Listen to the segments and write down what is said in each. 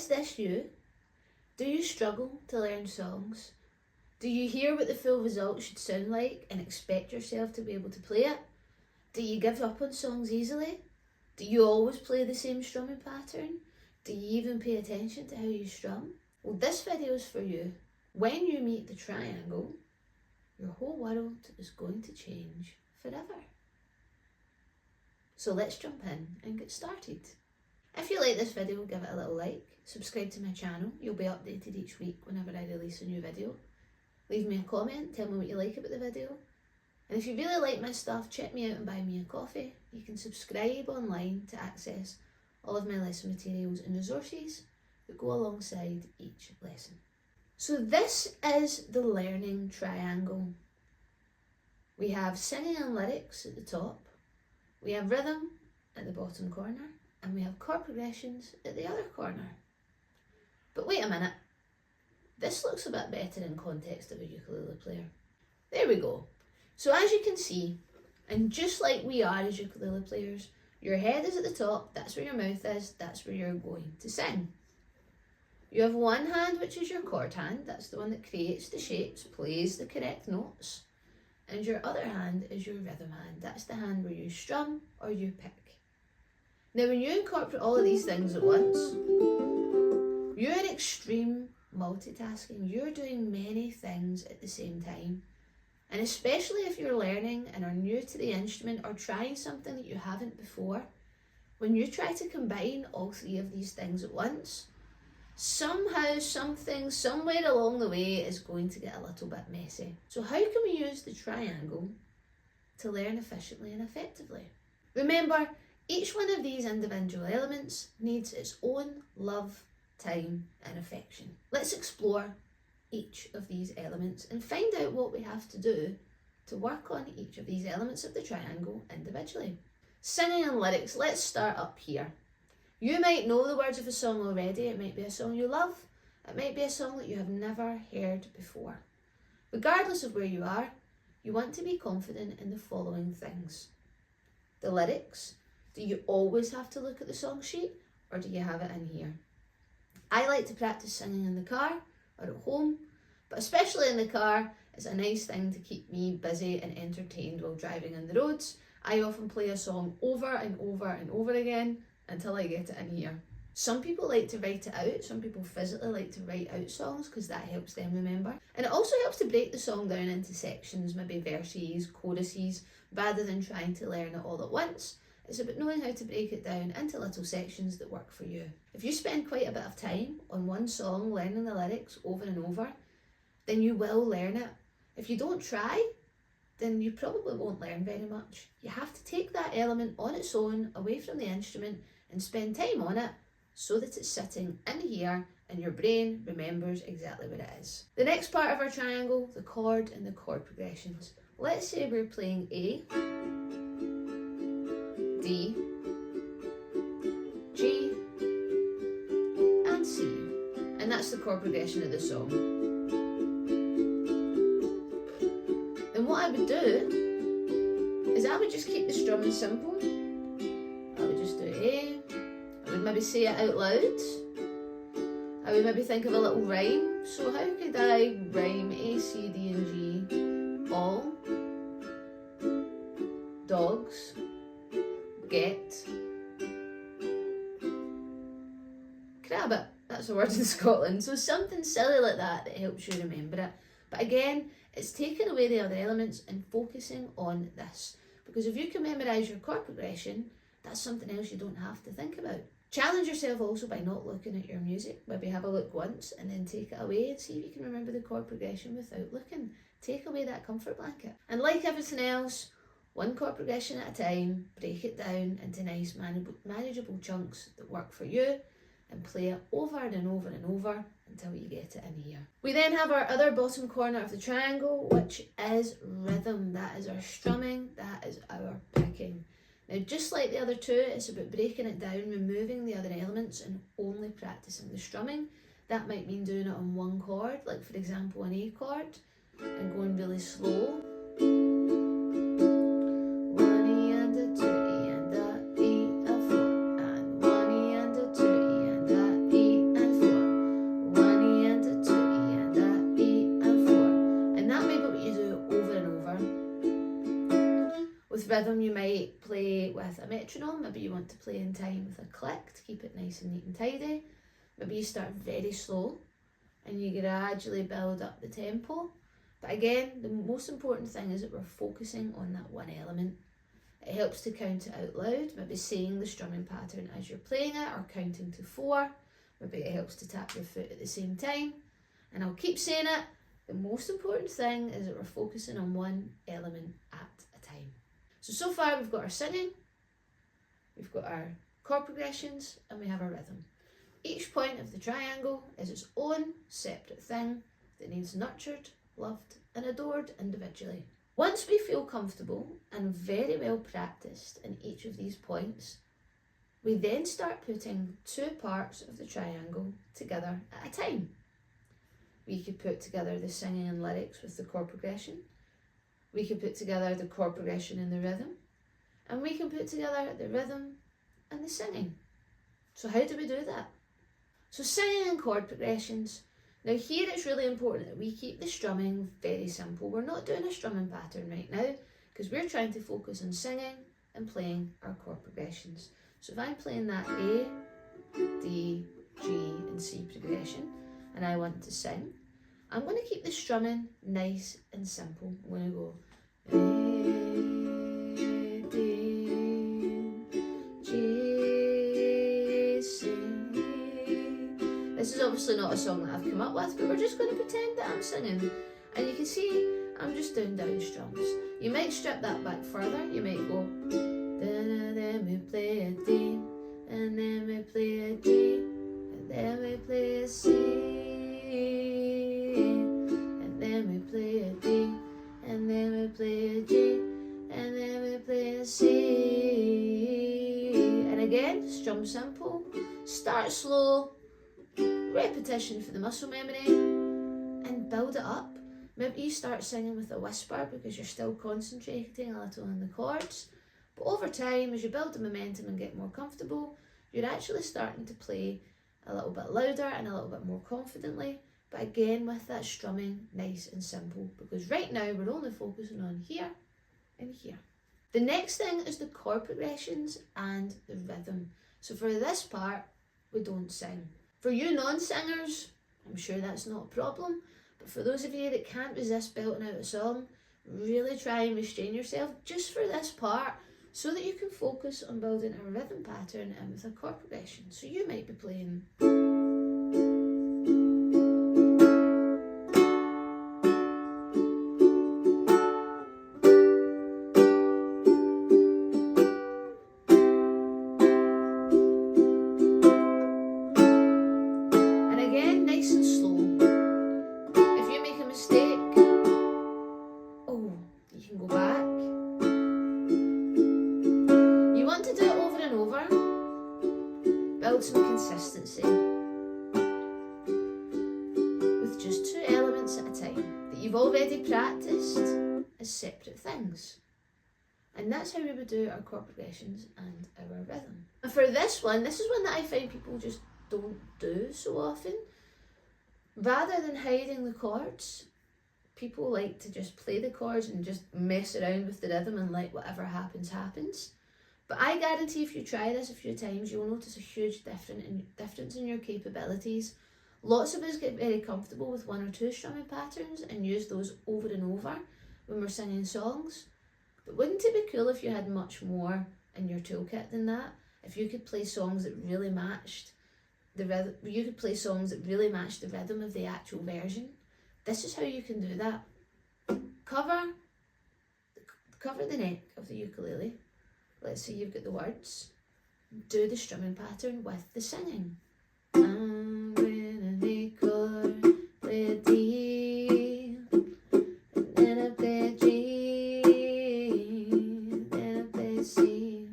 Is this you? Do you struggle to learn songs? Do you hear what the full result should sound like and expect yourself to be able to play it? Do you give up on songs easily? Do you always play the same strumming pattern? Do you even pay attention to how you strum? Well, this video is for you. When you meet the triangle, your whole world is going to change forever. So let's jump in and get started. If you like this video, give it a little like, subscribe to my channel, you'll be updated each week whenever I release a new video. Leave me a comment, tell me what you like about the video. And if you really like my stuff, check me out and buy me a coffee. You can subscribe online to access all of my lesson materials and resources that go alongside each lesson. So this is the learning triangle. We have singing and lyrics at the top, we have rhythm at the bottom corner, and we have chord progressions at the other corner. But wait a minute, this looks a bit better in context of a ukulele player. There we go. So as you can see, and just like we are as ukulele players, your head is at the top, that's where your mouth is, that's where you're going to sing. You have one hand which is your chord hand, that's the one that creates the shapes, plays the correct notes. And your other hand is your rhythm hand, that's the hand where you strum or you pick. Now when you incorporate all of these things at once, you're in extreme multitasking, you're doing many things at the same time. And especially if you're learning and are new to the instrument or trying something that you haven't before, when you try to combine all three of these things at once, somehow, something, somewhere along the way is going to get a little bit messy. So how can we use the triangle to learn efficiently and effectively? Remember, each one of these individual elements needs its own love, time and affection. Let's explore each of these elements and find out what we have to do to work on each of these elements of the triangle individually. Singing and lyrics, let's start up here. You might know the words of a song already. It might be a song you love, it might be a song that you have never heard before. Regardless of where you are, you want to be confident in the following things. The lyrics, do you always have to look at the song sheet or do you have it in here? I like to practice singing in the car or at home, but especially in the car, it's a nice thing to keep me busy and entertained while driving on the roads. I often play a song over and over and over again until I get it in here. Some people like to write it out, some people physically like to write out songs because that helps them remember. And it also helps to break the song down into sections, maybe verses, choruses, rather than trying to learn it all at once. It's about knowing how to break it down into little sections that work for you. If you spend quite a bit of time on one song learning the lyrics over and over, then you will learn it. If you don't try, then you probably won't learn very much. You have to take that element on its own, away from the instrument, and spend time on it so that it's sitting in here and your brain remembers exactly what it is. The next part of our triangle, the chord and the chord progressions. Let's say we're playing A, D, G, and C. And that's the chord progression of the song. And what I would do is I would just keep the strumming simple. I would just do A. I would maybe say it out loud. I would maybe think of a little rhyme. So how could I rhyme A, C, D and G? All, dogs, get, crabbit. That's a word in Scotland. So something silly like that that helps you remember it. But again, it's taking away the other elements and focusing on this. Because if you can memorise your chord progression, that's something else you don't have to think about. Challenge yourself also by not looking at your music. Maybe have a look once and then take it away and see if you can remember the chord progression without looking. Take away that comfort blanket. And like everything else, one chord progression at a time, break it down into nice manageable chunks that work for you and play it over and over and over until you get it in here. We then have our other bottom corner of the triangle, which is rhythm. That is our strumming, that is our picking. Now just like the other two, it's about breaking it down, removing the other elements and only practicing the strumming. That might mean doing it on one chord, like for example an A chord, and going really slow. And With rhythm, you might play with a metronome. Maybe you want to play in time with a click to keep it nice and neat and tidy. Maybe you start very slow and you gradually build up the tempo. But again, the most important thing is that we're focusing on that one element. It helps to count it out loud, maybe saying the strumming pattern as you're playing it or counting to 4. Maybe it helps to tap your foot at the same time. And I'll keep saying it, the most important thing is that we're focusing on one element at a time. So far we've got our singing, we've got our chord progressions, and we have our rhythm. Each point of the triangle is its own separate thing that needs nurtured, loved and adored individually. Once we feel comfortable and very well practiced in each of these points, we then start putting 2 parts of the triangle together at a time. We could put together the singing and lyrics with the chord progression. We could put together the chord progression and the rhythm. And we can put together the rhythm and the singing. So how do we do that? So singing and chord progressions. Now here it's really important that we keep the strumming very simple. We're not doing a strumming pattern right now because we're trying to focus on singing and playing our chord progressions. So if I'm playing that A, D, G and C progression and I want to sing, I'm going to keep the strumming nice and simple. I'm going to go A, D, G, C. This is obviously not a song that I've come up with, but we're just going to pretend that I'm singing. And you can see I'm just doing down strums. You might strip that back further. You might go, then we play a D, and then we play a G, and then we play a C, and then we play a D, and then we play a G, and then we play a C. And again, strum simple, start slow, repetition for the muscle memory, and build it up. Maybe you start singing with a whisper because you're still concentrating a little on the chords. But over time, as you build the momentum and get more comfortable, you're actually starting to play a little bit louder and a little bit more confidently. But again, with that strumming nice and simple, because right now we're only focusing on here and here. The next thing is the chord progressions and the rhythm. So for this part, we don't sing. For you non-singers, I'm sure that's not a problem, but for those of you that can't resist belting out a song, really try and restrain yourself just for this part so that you can focus on building a rhythm pattern and with a chord progression. So you might be playing. Build some consistency with just 2 elements at a time that you've already practiced as separate things. And that's how we would do our chord progressions and our rhythm. And for this is one that I find people just don't do so often. Rather than hiding the chords, people like to just play the chords and just mess around with the rhythm and let whatever happens, happens. But I guarantee if you try this a few times, you'll notice a huge difference in your capabilities. Lots of us get very comfortable with 1 or 2 strumming patterns and use those over and over when we're singing songs. But wouldn't it be cool if you had much more in your toolkit than that? If you could play songs that really matched the rhythm, you could play songs that really matched the rhythm of the actual version. This is how you can do that. Cover the neck of the ukulele. Let's say you've got the words. Do the strumming pattern with the singing. I'm in an A chord, play a D, and then I play a G, and then I play a C,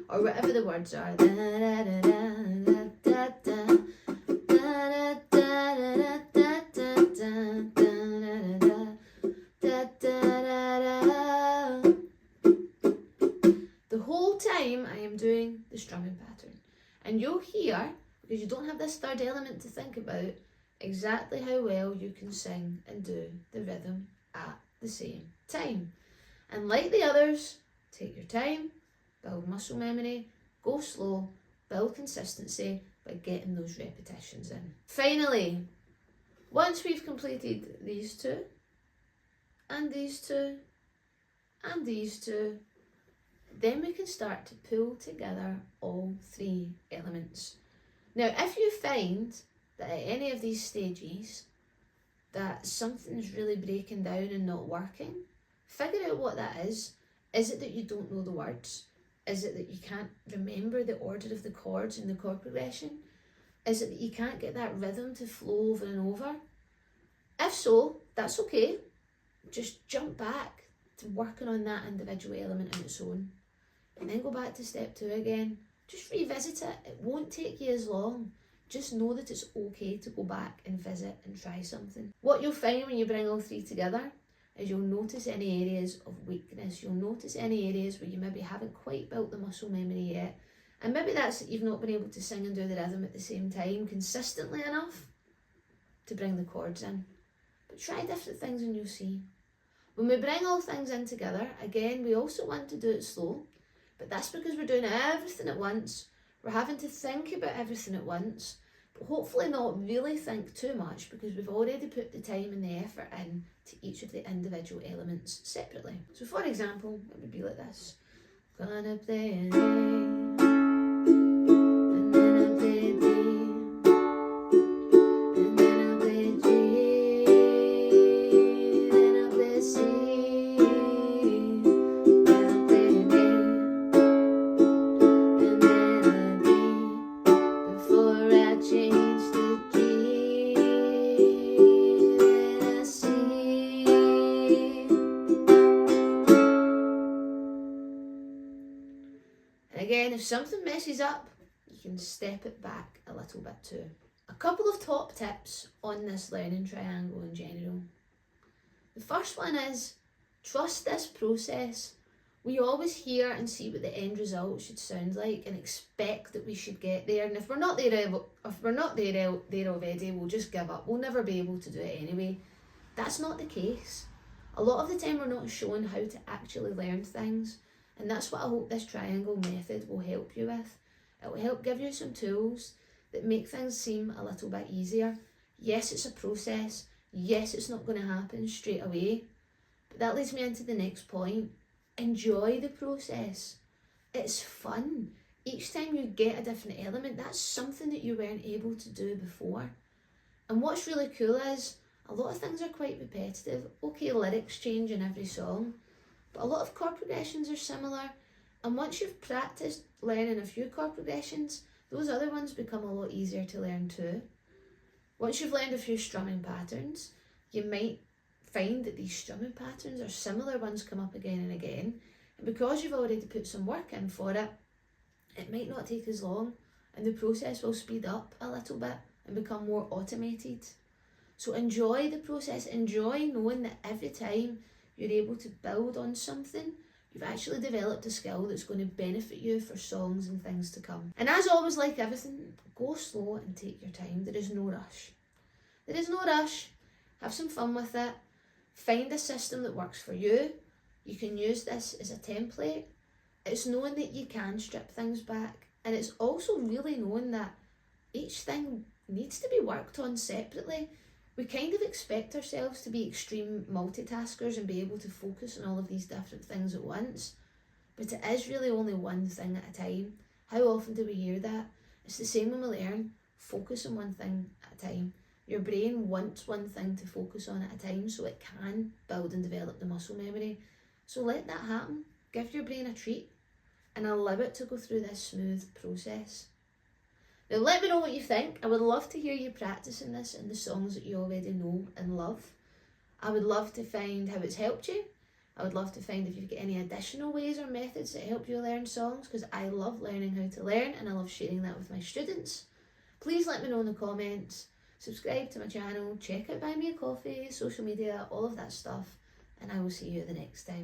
or whatever the words are. Da, da, da, da, da, da, I am doing the strumming pattern, and you'll hear, because you don't have this third element to think about, exactly how well you can sing and do the rhythm at the same time. And like the others, take your time, build muscle memory, go slow, build consistency by getting those repetitions in. Finally, once we've completed these two, and these two, and these two, then we can start to pull together all three elements. Now, if you find that at any of these stages that something's really breaking down and not working, figure out what that is. Is it that you don't know the words? Is it that you can't remember the order of the chords in the chord progression? Is it that you can't get that rhythm to flow over and over? If so, that's okay. Just jump back to working on that individual element on its own. And then go back to step 2 again. Just revisit it. It won't take you as long. Just know that it's okay to go back and visit and try something. What you'll find when you bring all three together is you'll notice any areas of weakness. You'll notice any areas where you maybe haven't quite built the muscle memory yet. And maybe that's that you've not been able to sing and do the rhythm at the same time consistently enough to bring the chords in. But try different things and you'll see. When we bring all things in together, again, we also want to do it slow. But that's because we're doing everything at once. We're having to think about everything at once, but hopefully not really think too much because we've already put the time and the effort in to each of the individual elements separately. So for example, it would be like this. Gonna play an A, and then I'll play B, and then I'll play G, then I'll play C, then I'll play an A. Change the G, then a C. And again, if something messes up, you can step it back a little bit too. A couple of top tips on this learning triangle in general. The first one is, trust this process. We always hear and see what the end result should sound like and expect that we should get there. And if we're not there already, we'll just give up. We'll never be able to do it anyway. That's not the case. A lot of the time we're not shown how to actually learn things. And that's what I hope this triangle method will help you with. It will help give you some tools that make things seem a little bit easier. Yes, it's a process. Yes, it's not going to happen straight away. But that leads me into the next point. Enjoy the process. It's fun. Each time you get a different element, that's something that you weren't able to do before. And what's really cool is a lot of things are quite repetitive. Okay, lyrics change in every song, but a lot of chord progressions are similar. And once you've practiced learning a few chord progressions, those other ones become a lot easier to learn too. Once you've learned a few strumming patterns, you might find that these strumming patterns or similar ones come up again and again. And because you've already put some work in for it, it might not take as long and the process will speed up a little bit and become more automated. So enjoy the process. Enjoy knowing that every time you're able to build on something, you've actually developed a skill that's going to benefit you for songs and things to come. And as always, like everything, go slow and take your time. There is no rush. There is no rush. Have some fun with it. Find a system that works for you. You can use this as a template. It's knowing that you can strip things back. And it's also really knowing that each thing needs to be worked on separately. We kind of expect ourselves to be extreme multitaskers and be able to focus on all of these different things at once. But it is really only one thing at a time. How often do we hear that? It's the same when we learn. Focus on one thing at a time. Your brain wants one thing to focus on at a time so it can build and develop the muscle memory. So let that happen. Give your brain a treat and allow it to go through this smooth process. Now let me know what you think. I would love to hear you practicing this in the songs that you already know and love. I would love to find how it's helped you. I would love to find if you've got any additional ways or methods that help you learn songs, because I love learning how to learn and I love sharing that with my students. Please let me know in the comments. Subscribe to my channel, check out Buy Me a Coffee, social media, all of that stuff, and I will see you the next time.